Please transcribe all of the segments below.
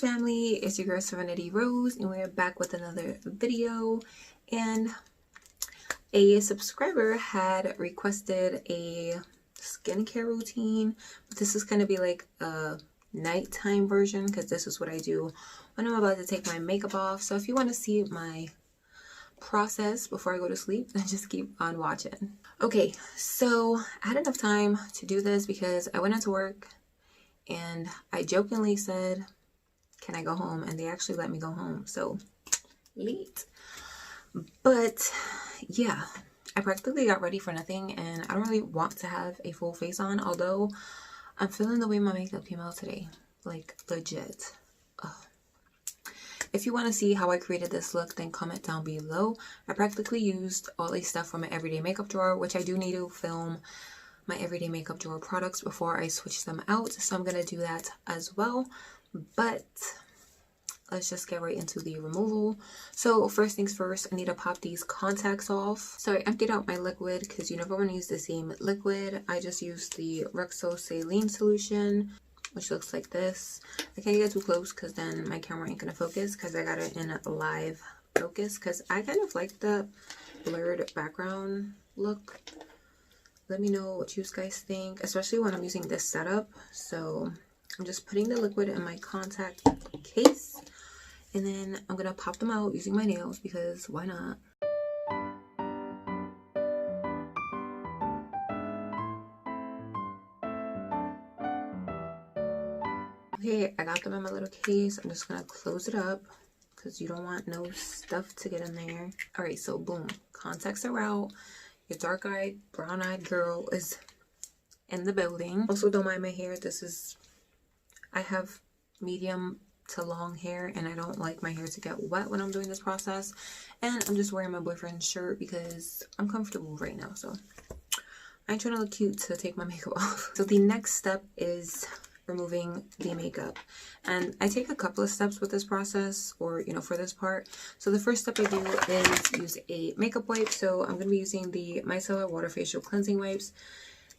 family, it's your girl Serenity Rose, and we're back with another video. And a subscriber had requested a skincare routine, but this is going to be like a nighttime version because this is what I do when I'm about to take my makeup off. So if you want to see my process before I go to sleep, then just keep on watching. Okay, so I had enough time to do this because I went into work and I jokingly said, can I go home? And they actually let me go home. So late. But yeah, I practically got ready for nothing, and I don't really want to have a full face on, although I'm feeling the way my makeup came out today. Like legit. Ugh. If you want to see how I created this look, then comment down below. I practically used all the stuff from my everyday makeup drawer, which I do need to film my everyday makeup drawer products before I switch them out. So I'm going to do that as well. But let's just get right into the removal. So first things first, I need to pop these contacts off. So I emptied out my liquid because you never want to use the same liquid. I just used the Rexo Saline solution, which looks like this. I can't get too close because then my camera ain't gonna focus because I got it in a live focus because I kind of like the blurred background look. Let me know what you guys think, especially when I'm using this setup. So I'm just putting the liquid in my contact case, and then I'm gonna pop them out using my nails because why not? Okay, I got them in my little case. I'm just gonna close it up because you don't want no stuff to get in there. All right, so boom, contacts are out. Your dark-eyed, brown-eyed girl is in the building. Also, don't mind my hair. I have medium to long hair, and I don't like my hair to get wet when I'm doing this process. And I'm just wearing my boyfriend's shirt because I'm comfortable right now. So I ain't trying to look cute to take my makeup off. So the next step is removing the makeup, and I take a couple of steps with this process, or for this part. So the first step I do is use a makeup wipe. So I'm going to be using the Micellar Water Facial Cleansing Wipes.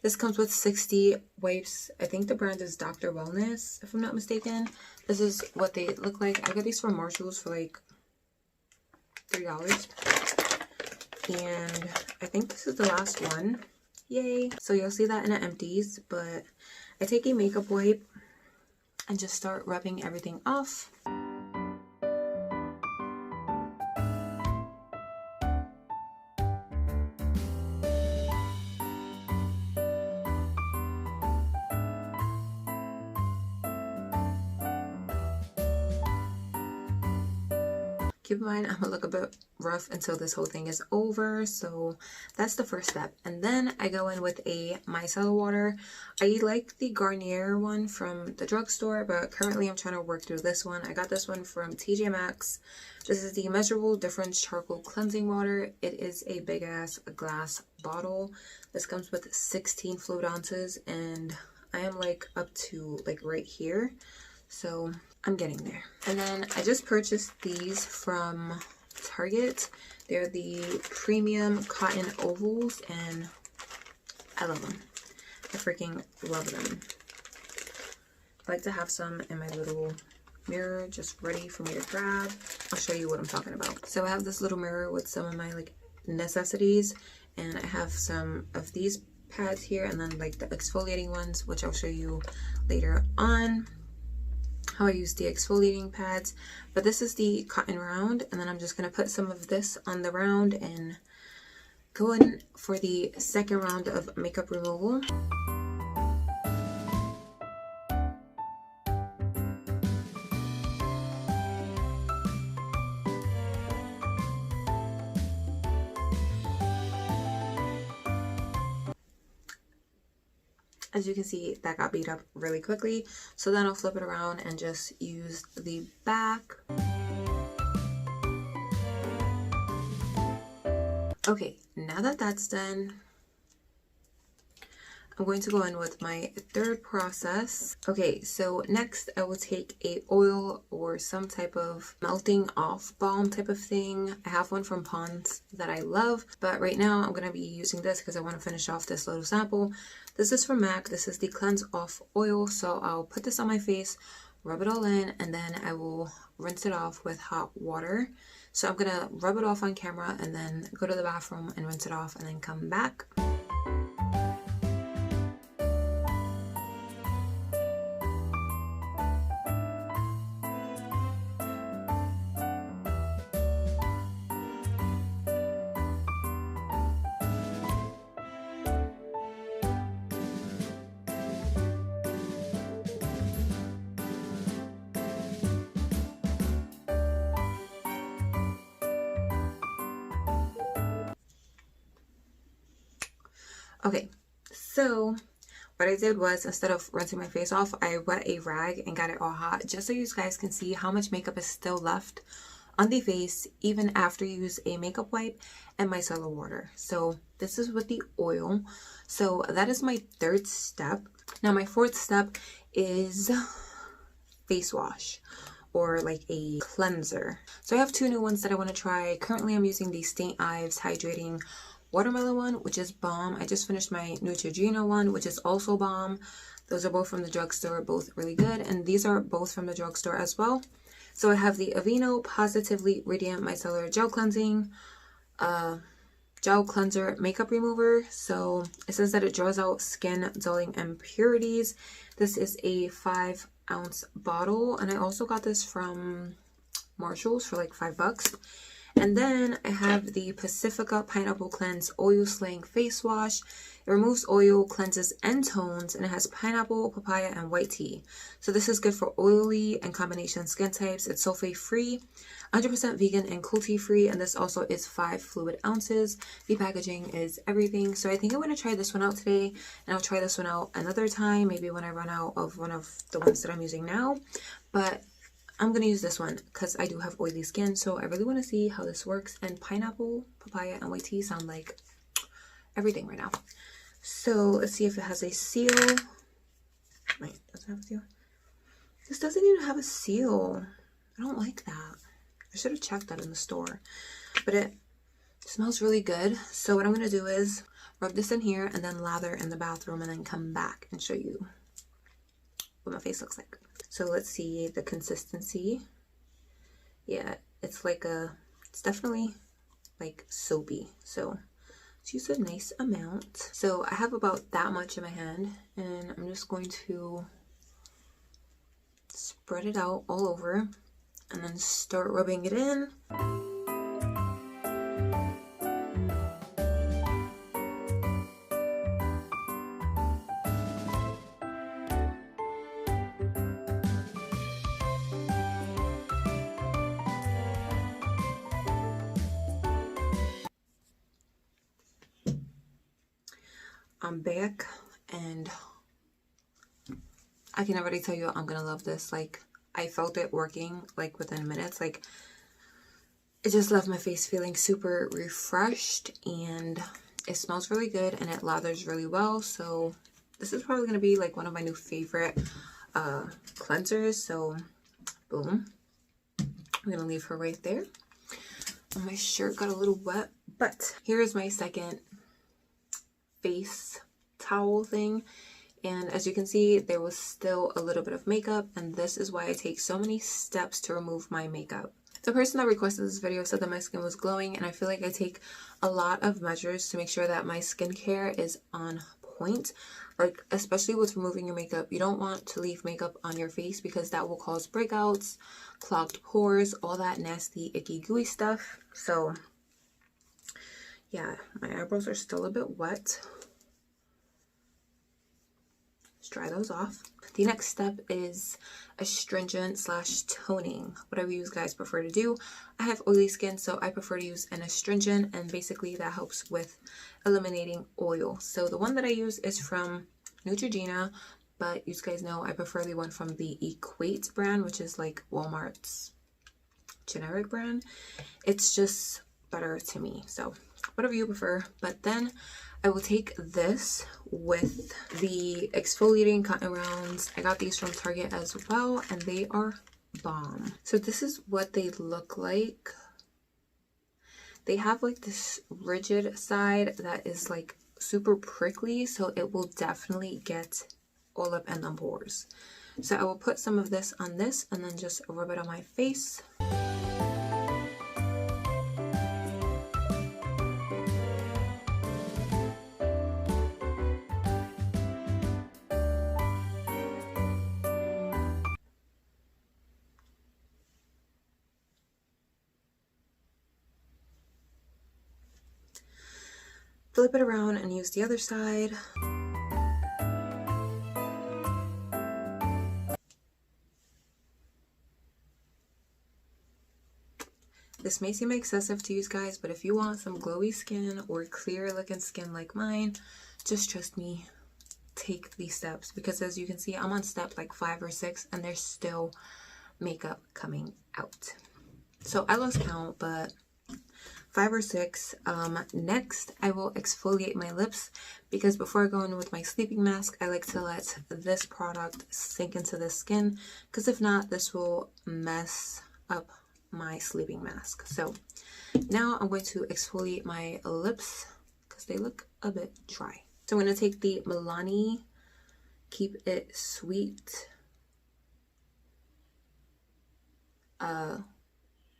This comes with 60 wipes. I think the brand is Dr. Wellness, if I'm not mistaken. This is what they look like. I got these from Marshalls for like $3, and I think this is the last one. Yay. So you'll see that in the empties, but I take a makeup wipe and just start rubbing everything off. Keep in mind, I'm gonna look a bit rough until this whole thing is over. So that's the first step. And then I go in with a micellar water. I like the Garnier one from the drugstore, but currently I'm trying to work through this one. I got this one from TJ Maxx. This is the Measurable Difference Charcoal Cleansing Water. It is a big ass glass bottle. This comes with 16 fluid ounces, and I am like up to like right here. So I'm getting there. And then I just purchased these from Target. They're the premium cotton ovals, and I love them. I freaking love them. I like to have some in my little mirror just ready for me to grab. I'll show you what I'm talking about. So I have this little mirror with some of my like necessities, and I have some of these pads here, and then like the exfoliating ones, which I'll show you later on how I use the exfoliating pads. But this is the cotton round, and then I'm just going to put some of this on the round and go in for the second round of makeup removal. As you can see, that got beat up really quickly. So then I'll flip it around and just use the back. Okay, now that that's done, I'm going to go in with my third process. Okay, so next I will take a oil or some type of melting off balm type of thing. I have one from Pond's that I love, but right now I'm going to be using this because I want to finish off this little sample. This is from MAC. This is the Cleanse Off Oil. So I'll put this on my face rub it all in, and then I will rinse it off with hot water. So I'm gonna rub it off on camera and then go to the bathroom and rinse it off and then come back. Okay, so what I did was, instead of rinsing my face off, I wet a rag and got it all hot, just so you guys can see how much makeup is still left on the face even after you use a makeup wipe and micellar water. So this is with the oil. So that is my third step. Now my fourth step is face wash, or like a cleanser. So I have two new ones that I want to try. Currently I'm using the St. Ives Hydrating Watermelon one, which is bomb. I just finished my Neutrogena one, which is also bomb. Those are both from the drugstore, both really good, and these are both from the drugstore as well. So I have the Aveeno Positively Radiant Micellar Gel Cleansing Gel Cleanser Makeup Remover. So it says that it draws out skin dulling impurities. This is a 5-ounce bottle, and I also got this from Marshall's for like $5. And then I have the Pacifica Pineapple Cleanse Oil Slaying Face Wash. It removes oil, cleanses, and tones, and it has pineapple, papaya, and white tea. So this is good for oily and combination skin types. It's sulfate-free, 100% vegan and cruelty-free, and this also is 5 fluid ounces. The packaging is everything. So I think I'm going to try this one out today, and I'll try this one out another time, maybe when I run out of one of the ones that I'm using now. But I'm going to use this one because I do have oily skin, so I really want to see how this works. And pineapple, papaya, and white tea sound like everything right now. So let's see if it has a seal. Wait, does it have a seal? This doesn't even have a seal. I don't like that. I should have checked that in the store. But it smells really good. So what I'm going to do is rub this in here and then lather in the bathroom and then come back and show you what my face looks like. So let's see the consistency. Yeah, it's definitely like soapy. So let's use a nice amount. So I have about that much in my hand, and I'm just going to spread it out all over and then start rubbing it in. I'm back, and I can already tell you I'm gonna love this. Like, I felt it working like within minutes. Like, it just left my face feeling super refreshed, and it smells really good, and it lathers really well. So this is probably gonna be like one of my new favorite cleansers. So boom, I'm gonna leave her right there. And my shirt got a little wet, but here's my second face towel thing, and as you can see, there was still a little bit of makeup, and this is why I take so many steps to remove my makeup. The person that requested this video said that my skin was glowing, and I feel like I take a lot of measures to make sure that my skincare is on point. Like, especially with removing your makeup, you don't want to leave makeup on your face because that will cause breakouts, clogged pores, all that nasty, icky, gooey stuff. So yeah, my eyebrows are still a bit wet. Let's dry those off. The next step is astringent / toning, whatever you guys prefer to do. I have oily skin, so I prefer to use an astringent, and basically that helps with eliminating oil. So the one that I use is from Neutrogena, but you guys know I prefer the one from the Equate brand, which is like Walmart's generic brand. It's just better to me, so whatever you prefer. But then I will take this with the exfoliating cotton rounds. I got these from Target as well, and they are bomb. So this is what they look like. They have like this rigid side that is like super prickly, so it will definitely get all up in the pores. So I will put some of this on this and then just rub it on my face. Flip it around and use the other side. This may seem excessive to you guys, but if you want some glowy skin or clear looking skin like mine, just trust me, take these steps, because as you can see, I'm on step like 5 or 6 and there's still makeup coming out. So I lost count, but 5 or 6. Next, I will exfoliate my lips, because before I go in with my sleeping mask, I like to let this product sink into the skin, because if not, this will mess up my sleeping mask. So now I'm going to exfoliate my lips because they look a bit dry. So I'm going to take the Milani Keep It Sweet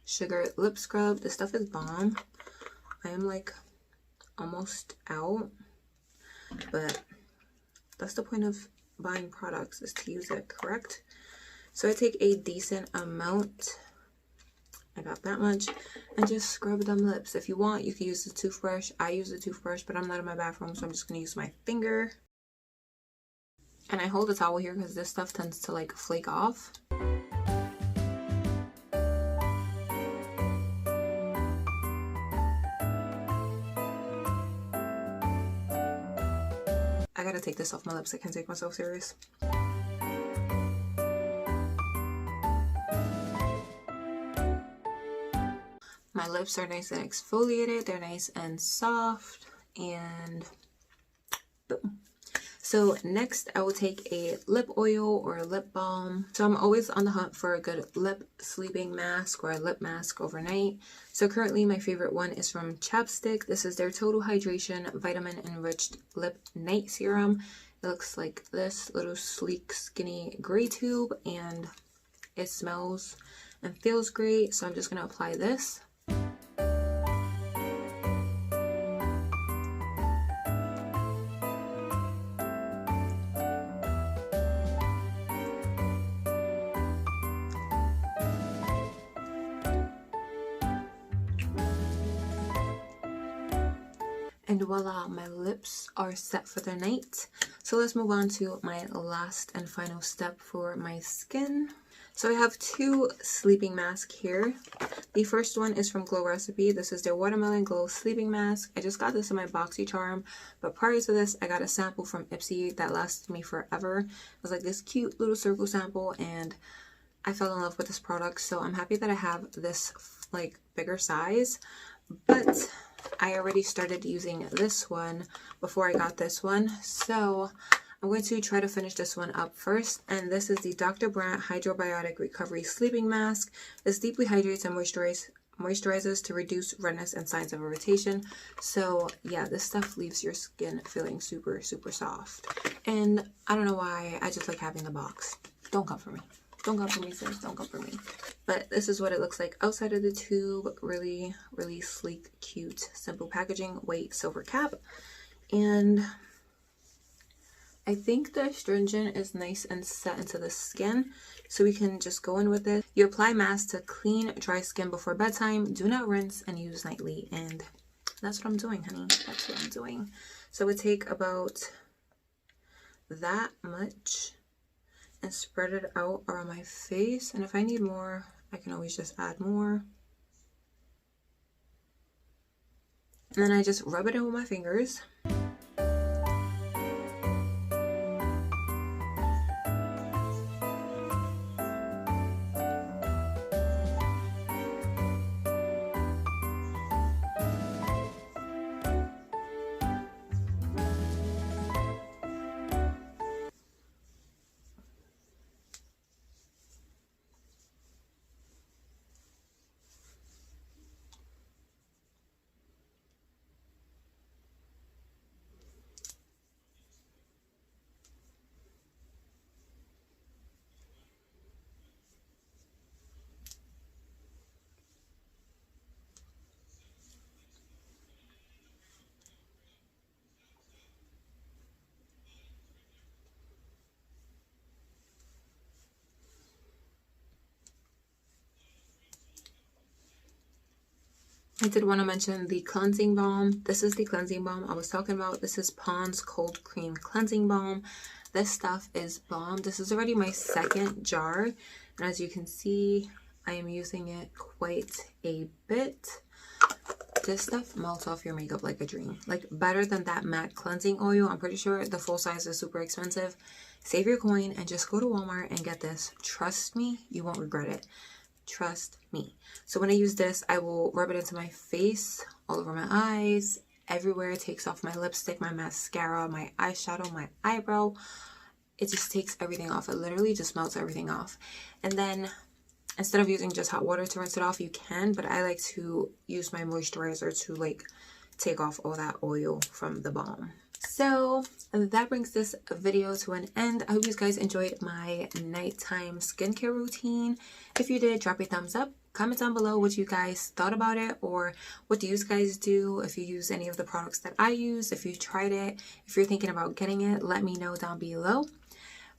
sugar lip scrub. This stuff is bomb. I am like almost out, but that's the point of buying products, is to use it correct. So I take a decent amount, I got that much, and just scrub them lips. If you want, you can use the toothbrush. I use the toothbrush, but I'm not in my bathroom, so I'm just going to use my finger. And I hold a towel here because this stuff tends to like flake off. I gotta take this off my lips. I can't take myself serious. My lips are nice and exfoliated. They're nice and soft, and boom. So next I will take a lip oil or a lip balm. So I'm always on the hunt for a good lip sleeping mask or a lip mask overnight. So currently my favorite one is from Chapstick. This is their Total Hydration Vitamin Enriched Lip Night Serum. It looks like this little sleek skinny gray tube, and it smells and feels great. So I'm just going to apply this. And voila, my lips are set for the night. So let's move on to my last and final step for my skin. So I have 2 sleeping masks here. The first one is from Glow Recipe. This is their Watermelon Glow Sleeping Mask. I just got this in my BoxyCharm, but prior to this, I got a sample from Ipsy that lasted me forever. It was like this cute little circle sample, and I fell in love with this product. So I'm happy that I have this like bigger size, but I already started using this one before I got this one. So I'm going to try to finish this one up first, and this is the Dr.Brandt Hydrobiotic Recovery Sleeping Mask. This deeply hydrates and moisturizes to reduce redness and signs of irritation. So yeah, this stuff leaves your skin feeling super, super soft. And I don't know why, I just like having the box. Don't come for me. Don't come for me, sis. Don't come for me. But this is what it looks like outside of the tube. Really, really sleek, cute, simple packaging. White silver cap. And I think the astringent is nice and set into the skin, so we can just go in with it. You apply mask to clean, dry skin before bedtime. Do not rinse and use nightly. And that's what I'm doing, honey. That's what I'm doing. So we take about that much and spread it out around my face. And if I need more, I can always just add more. And then I just rub it in with my fingers. I did want to mention the cleansing balm. This is the cleansing balm I was talking about. This is Pond's Cold Cream Cleansing Balm. This stuff is bomb. This is already my second jar. And as you can see, I am using it quite a bit. This stuff melts off your makeup like a dream. Like better than that matte cleansing oil. I'm pretty sure the full size is super expensive. Save your coin and just go to Walmart and get this. Trust me, you won't regret it. Trust me. So when I use this, I will rub it into my face, all over my eyes, everywhere. It takes off my lipstick, my mascara, my eyeshadow, my eyebrow. It just takes everything off. It literally just melts everything off. And then instead of using just hot water to rinse it off, you can, but I like to use my moisturizer to like take off all that oil from the balm. So that brings this video to an end. I hope you guys enjoyed my nighttime skincare routine. If you did, drop a thumbs up. Comment down below what you guys thought about it, or what do you guys do if you use any of the products that I use. If you tried it, if you're thinking about getting it, let me know down below.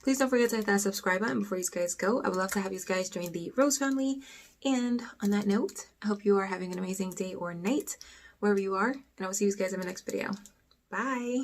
Please don't forget to hit that subscribe button before you guys go. I would love to have you guys join the Rose family. And on that note, I hope you are having an amazing day or night wherever you are, and I will see you guys in my next video. Bye.